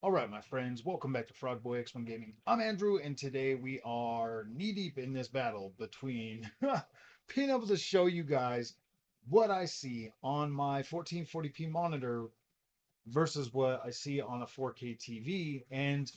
All right, my friends, welcome back to Frog Boy X1 Gaming. I'm Andrew, and today we are knee deep in this battle between being able to show you guys what I see on my 1440p monitor versus what I see on a 4K TV. And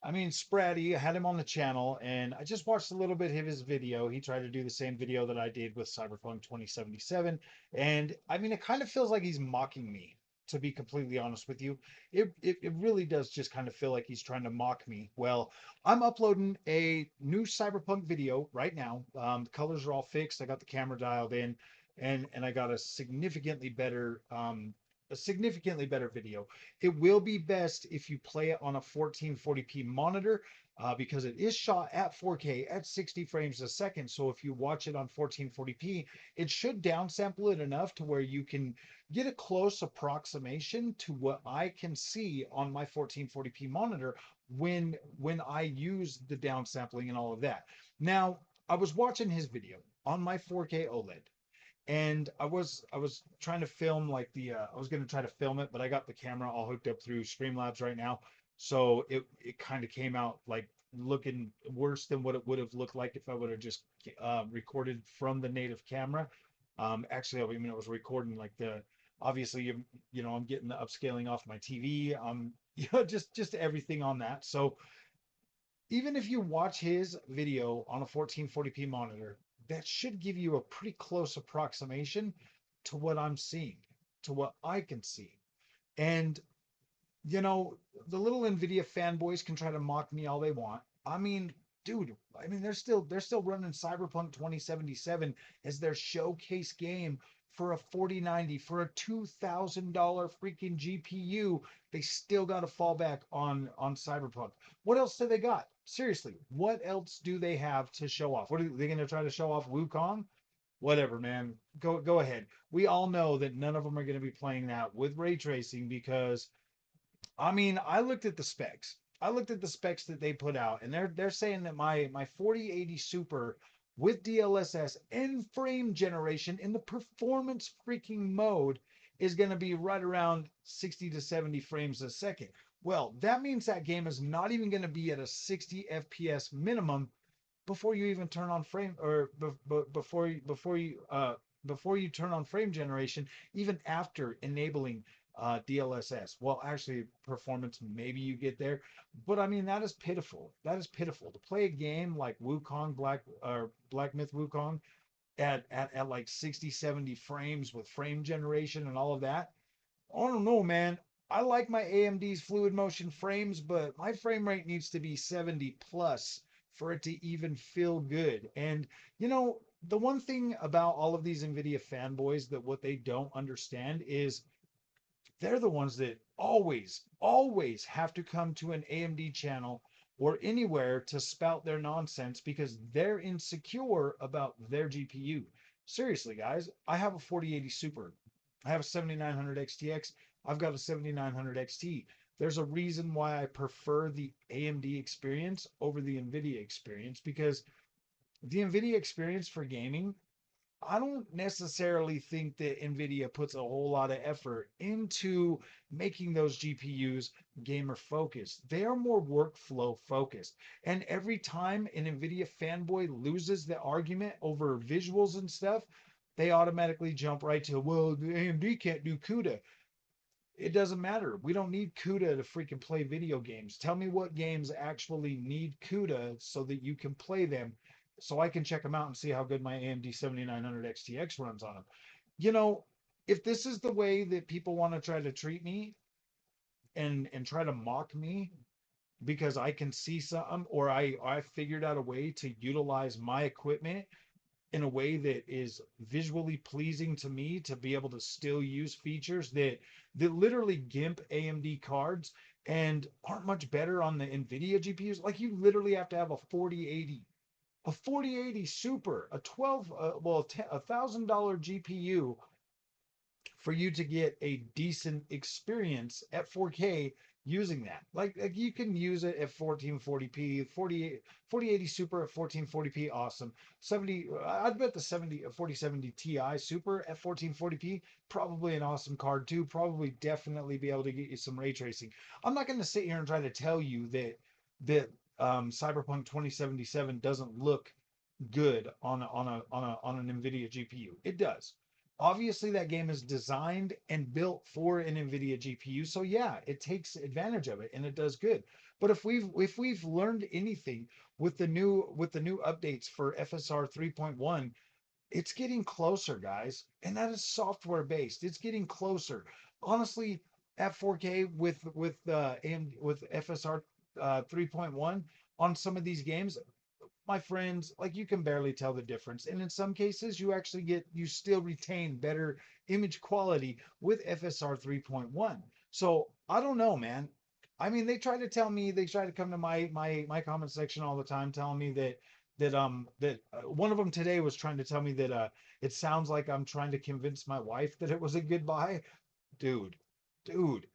I mean, Spratty, I had him on the channel, and I just watched a little bit of his video. He tried to do the same video that I did with Cyberpunk 2077, and I mean, it kind of feels like he's mocking me, to be completely honest with you. It really does just kind of feel like he's trying to mock me. Well, I'm uploading a new Cyberpunk video right now. The colors are all fixed. I got the camera dialed in, and I got a significantly better video. It will be best if you play it on a 1440p monitor because it is shot at 4K at 60 frames a second. So if you watch it on 1440p, it should downsample it enough to where you can get a close approximation to what I can see on my 1440p monitor when I use the downsampling and all of that. Now, I was watching his video on my 4K OLED, and I was trying to film like I was going to try to film it, but I got the camera all hooked up through Streamlabs right now, so it kind of came out like looking worse than what it would have looked like if I would have just recorded from the native camera. Actually, I mean, I was recording like the obviously I'm getting the upscaling off my TV, just everything on that. So even if you watch his video on a 1440p monitor, that should give you a pretty close approximation to what I'm seeing, to what I can see. And, you know, the little Nvidia fanboys can try to mock me all they want. I mean, dude, I mean they're still running Cyberpunk 2077 as their showcase game for a 4090 for a $2,000 freaking GPU. They still got to fall back on Cyberpunk. What else do they got? Seriously, what else do they have to show off? What are they going to try to show off? Wukong? Whatever, man. Go ahead. We all know that none of them are going to be playing that with ray tracing because I mean, I looked at the specs. I looked at the specs that they put out, and they're saying that my 4080 Super with DLSS in frame generation in the performance freaking mode is going to be right around 60 to 70 frames a second. Well, that means that game is not even going to be at a 60 FPS minimum before you even turn on frame or before you turn on frame generation, even after enabling DLSS. Well, actually, performance maybe you get there, but I mean that is pitiful. That is pitiful to play a game like Wukong Black Myth Wukong at like 60, 70 frames with frame generation and all of that. I don't know, man. I like my AMD's fluid motion frames, but my frame rate needs to be 70 plus for it to even feel good. And the one thing about all of these Nvidia fanboys that what they don't understand is they're the ones that always have to come to an AMD channel or anywhere to spout their nonsense because they're insecure about their GPU. Seriously, guys, I have a 4080 Super. I have a 7900 XTX. I've got a 7900 XT. There's a reason why I prefer the AMD experience over the Nvidia experience because the Nvidia experience for gaming, I don't necessarily think that Nvidia puts a whole lot of effort into making those GPUs gamer focused. They are more workflow focused. And every time an Nvidia fanboy loses the argument over visuals and stuff, they automatically jump right to, well, the AMD can't do CUDA. It doesn't matter. We don't need CUDA to freaking play video games. Tell me what games actually need CUDA so that you can play them, so I can check them out and see how good my AMD 7900 XTX runs on them. You know, if this is the way that people want to try to treat me and try to mock me because I can see something or I figured out a way to utilize my equipment in a way that is visually pleasing to me to be able to still use features that literally gimp AMD cards and aren't much better on the Nvidia GPUs. Like you literally have to have a 4080 Super, a $1,000 GPU for you to get a decent experience at 4K using that. Like you can use it at 1440p, 4080 Super at 1440p, awesome. 70, I'd bet the 4070 Ti Super at 1440p, probably an awesome card too. Probably definitely be able to get you some ray tracing. I'm not going to sit here and try to tell you that Cyberpunk 2077 doesn't look good on an Nvidia GPU. It does. Obviously, that game is designed and built for an Nvidia GPU, so yeah, it takes advantage of it and it does good. But if we've learned anything with the new updates for FSR 3.1, it's getting closer, guys, and that is software based. It's getting closer. Honestly, at 4K with FSR 3.1 on some of these games, my friends, like you can barely tell the difference. And in some cases, you still retain better image quality with FSR 3.1. So I don't know, man. I mean, they try to come to my comment section all the time, telling me that one of them today was trying to tell me that it sounds like I'm trying to convince my wife that it was a good buy. Dude, dude,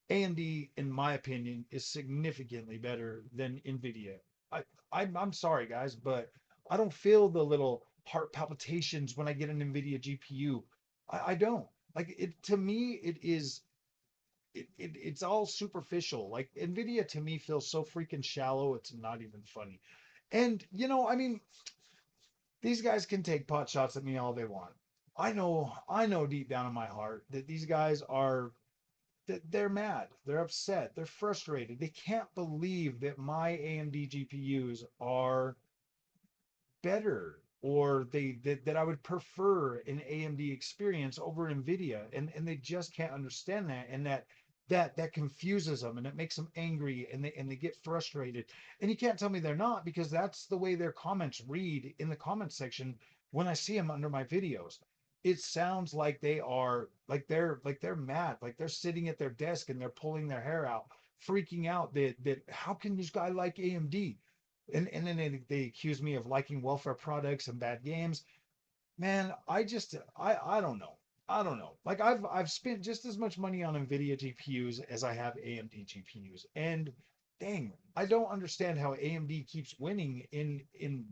AMD, in my opinion, is significantly better than Nvidia. I, I'm sorry, guys, but I don't feel the little heart palpitations when I get an Nvidia GPU. I don't. Like it to me, it's all superficial. Like Nvidia to me feels so freaking shallow, it's not even funny. And I mean, these guys can take pot shots at me all they want. I know deep down in my heart that these guys are that they're mad, they're upset, they're frustrated. They can't believe that my AMD GPUs are better or that I would prefer an AMD experience over Nvidia, and they just can't understand that, and that confuses them and it makes them angry, and they get frustrated. And you can't tell me they're not, because that's the way their comments read in the comment section when I see them under my videos. It sounds like they're mad, like they're sitting at their desk and they're pulling their hair out, freaking out that how can this guy like AMD? And then they accuse me of liking welfare products and bad games. Man, I don't know. I don't know. Like I've spent just as much money on Nvidia GPUs as I have AMD GPUs. And dang, I don't understand how AMD keeps winning in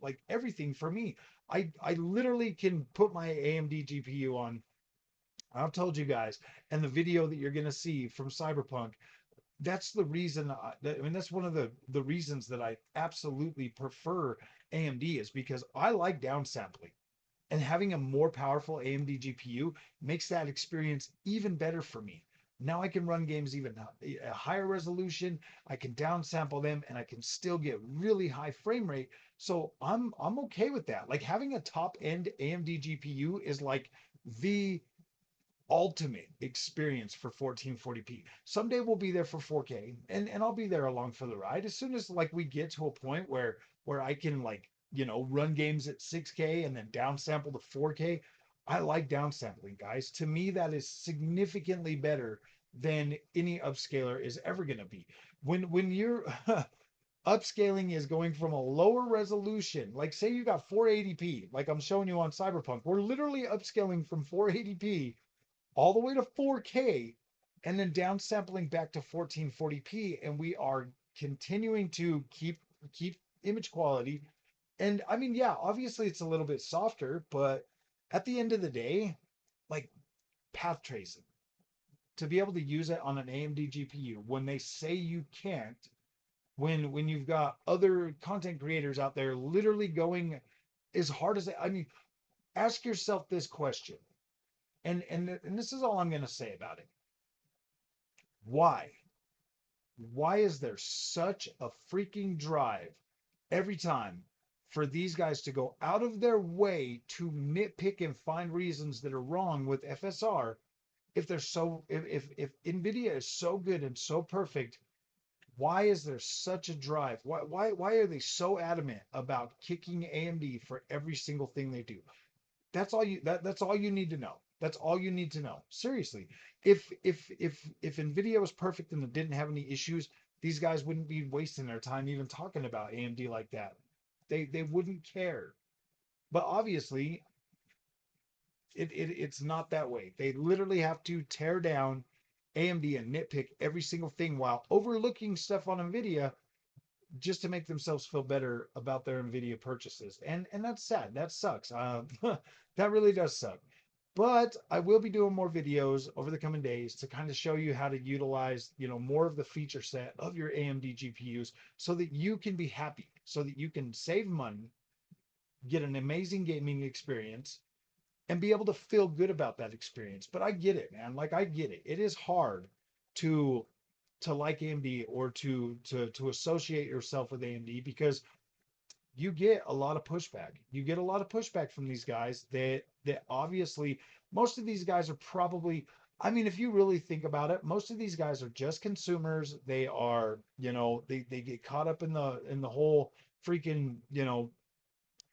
like everything for me. I literally can put my AMD GPU on. I've told you guys, and the video that you're gonna see from Cyberpunk, that's the reason I mean that's one of the reasons that I absolutely prefer AMD, is because I like downsampling, and having a more powerful AMD GPU makes that experience even better for me. Now I can run games even a higher resolution. I can downsample them, and I can still get really high frame rate. So I'm okay with that. Like having a top end AMD GPU is like the ultimate experience for 1440p. Someday we'll be there for 4K, and I'll be there along for the ride. As soon as like we get to a point where I can like, run games at 6K and then downsample to 4K. I like downsampling, guys. To me, that is significantly better than any upscaler is ever going to be. When you're upscaling is going from a lower resolution, like say you got 480p, like I'm showing you on Cyberpunk, we're literally upscaling from 480p all the way to 4K, and then downsampling back to 1440p, and we are continuing to keep image quality. And I mean, yeah, obviously it's a little bit softer, but at the end of the day, like path tracing, to be able to use it on an AMD GPU when they say you can't, when you've got other content creators out there literally going as hard as I mean, ask yourself this question. And this is all I'm going to say about it. Why? Why is there such a freaking drive every time for these guys to go out of their way to nitpick and find reasons that are wrong with FSR, if they're so if Nvidia is so good and so perfect? Why is there such a drive? Why are they so adamant about kicking AMD for every single thing they do? That's all you need to know. That's all you need to know. Seriously. If Nvidia was perfect and it didn't have any issues, these guys wouldn't be wasting their time even talking about AMD like that. They wouldn't care. But obviously, It's not that way. They literally have to tear down AMD and nitpick every single thing while overlooking stuff on Nvidia just to make themselves feel better about their Nvidia purchases. And that's sad. That sucks. That really does suck. But I will be doing more videos over the coming days to kind of show you how to utilize, more of the feature set of your AMD GPUs so that you can be happy, so that you can save money, get an amazing gaming experience, and be able to feel good about that experience. But I get it, man. Like I get it. It is hard to like AMD or to associate yourself with AMD because you get a lot of pushback. You get a lot of pushback from these guys that obviously most of these guys are probably, I mean, if you really think about it, most of these guys are just consumers. They are, they get caught up in the whole freaking,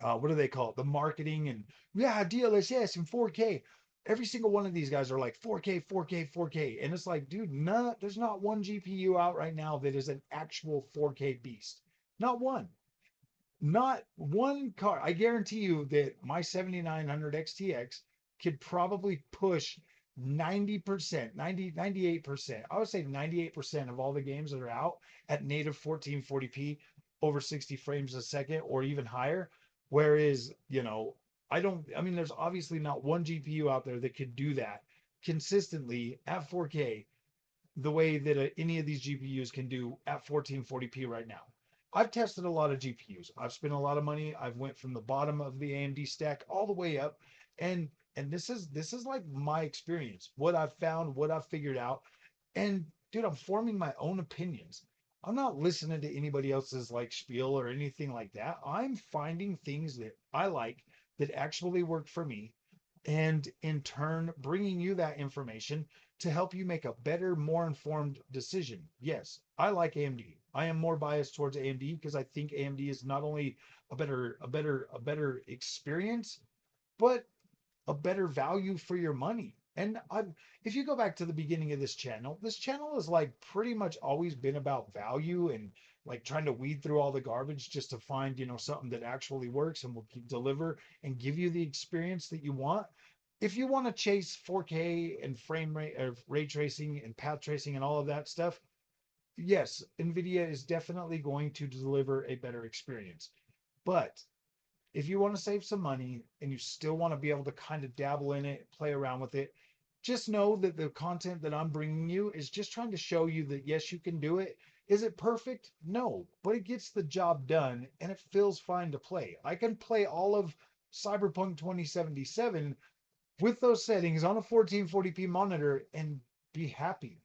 what do they call it? The marketing and yeah, DLSS and 4K. Every single one of these guys are like 4K, 4K, 4K. And it's like, dude, there's not one GPU out right now that is an actual 4K beast. Not one. Not one car. I guarantee you that my 7900 XTX could probably push 90%, 98%. I would say 98% of all the games that are out at native 1440p over 60 frames a second or even higher. Whereas, I mean, there's obviously not one GPU out there that could do that consistently at 4K the way that any of these GPUs can do at 1440p right now. I've tested a lot of GPUs. I've spent a lot of money. I've went from the bottom of the AMD stack all the way up, and this is like my experience, what I've found, what I've figured out, and dude, I'm forming my own opinions. I'm not listening to anybody else's like spiel or anything like that. I'm finding things that I like that actually work for me, and in turn bringing you that information to help you make a better, more informed decision. Yes, I like AMD. I am more biased towards AMD because I think AMD is not only a better experience, but a better value for your money. And if you go back to the beginning of this channel has like pretty much always been about value and like trying to weed through all the garbage just to find, something that actually works and will deliver and give you the experience that you want. If you want to chase 4K and frame rate or ray tracing and path tracing and all of that stuff, yes, Nvidia is definitely going to deliver a better experience. But if you want to save some money and you still want to be able to kind of dabble in it, play around with it, just know that the content that I'm bringing you is just trying to show you that yes, you can do it. Is it perfect? No, but it gets the job done and it feels fine to play. I can play all of Cyberpunk 2077 with those settings on a 1440p monitor and be happy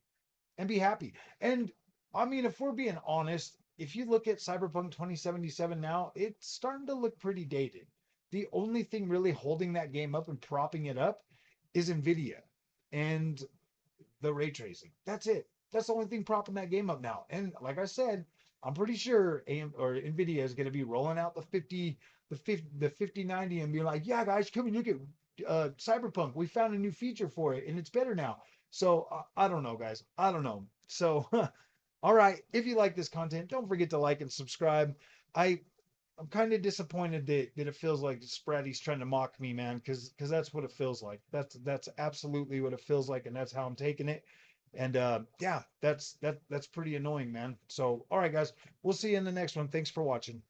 and be happy. And I mean, if we're being honest, if you look at Cyberpunk 2077 now, it's starting to look pretty dated. The only thing really holding that game up and propping it up is Nvidia and the ray tracing. That's it. That's the only thing propping that game up now. And like I said, I'm pretty sure Nvidia is going to be rolling out the 5090 and be like, yeah, guys, come and look at Cyberpunk. We found a new feature for it, and it's better now. So I don't know, guys. I don't know. So, all right. If you like this content, don't forget to like and subscribe. I I'm kind of disappointed that it feels like Spratty's trying to mock me, man, because that's what it feels like. That's absolutely what it feels like, and that's how I'm taking it. And yeah, that's pretty annoying, man. So, all right, guys, we'll see you in the next one. Thanks for watching.